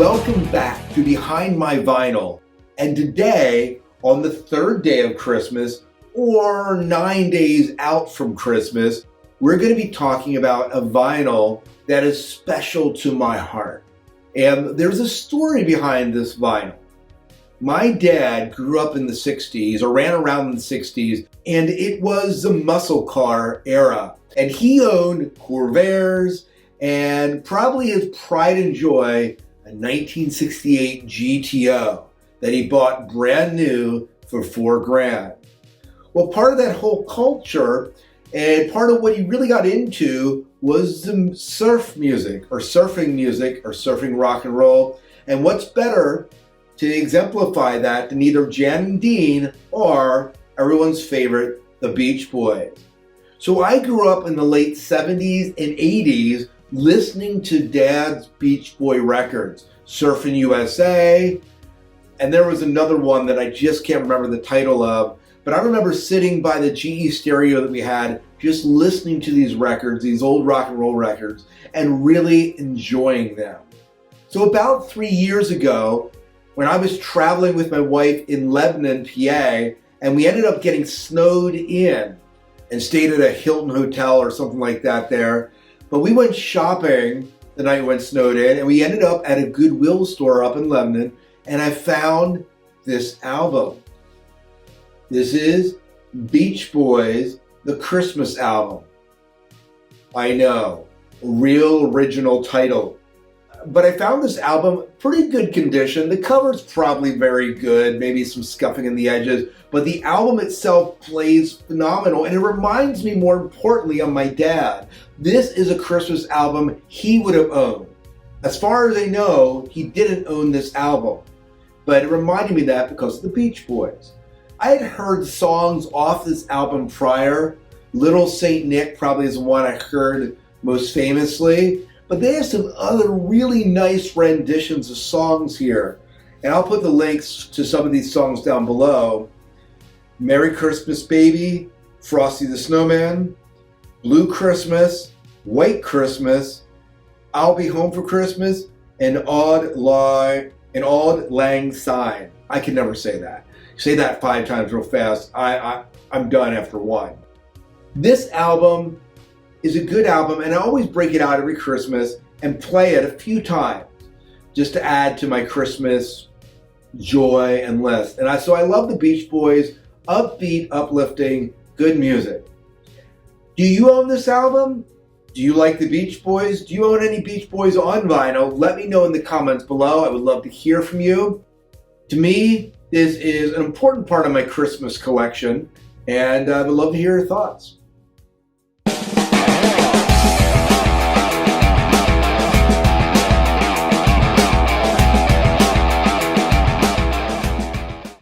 Welcome back to Behind My Vinyl. And today, on the third day of Christmas, or 9 days out from Christmas, we're going to be talking about a vinyl that is special to my heart. And there's a story behind this vinyl. My dad grew up in the 60s, or ran around in the 60s, and it was the muscle car era. And he owned Corvairs and probably his pride and joy, a 1968 GTO that he bought brand new for $4,000. Well, part of that whole culture and part of what he really got into was the surf music or surfing rock and roll. And what's better to exemplify that than either Jan and Dean or everyone's favorite, the Beach Boys. So I grew up in the late 70s and 80s listening to Dad's Beach Boy records, Surfing USA, and there was another one that I just can't remember the title of, but I remember sitting by the GE stereo that we had, just listening to these records, these old rock and roll records, and really enjoying them. So about 3 years ago, when I was traveling with my wife in Lebanon, PA, and we ended up getting snowed in and stayed at a Hilton hotel or something like that there. But we went shopping the night we went snowed in, and we ended up at a Goodwill store up in Lebanon, and I found this album. This is Beach Boys, the Christmas album. I know, real original title. But I found this album pretty good condition. The cover's probably very good, maybe some scuffing in the edges, but the album itself plays phenomenal, and it reminds me, more importantly, of my dad. This is a Christmas album he would have owned. As far as I know, he didn't own this album, but it reminded me of that because of the Beach Boys. I had heard songs off this album prior. Little Saint Nick probably is the one I heard most famously, but they have some other really nice renditions of songs here. And I'll put the links to some of these songs down below. Merry Christmas Baby, Frosty the Snowman, Blue Christmas, White Christmas, I'll Be Home for Christmas, and Auld Lang Syne. I can never say that. Say that 5 times real fast. I'm done after one. This album is a good album, and I always break it out every Christmas and play it a few times just to add to my Christmas joy and list. So I love the Beach Boys, upbeat, uplifting, good music. Do you own this album? Do you like the Beach Boys? Do you own any Beach Boys on vinyl? Let me know in the comments below. I would love to hear from you. To me, this is an important part of my Christmas collection, and I would love to hear your thoughts.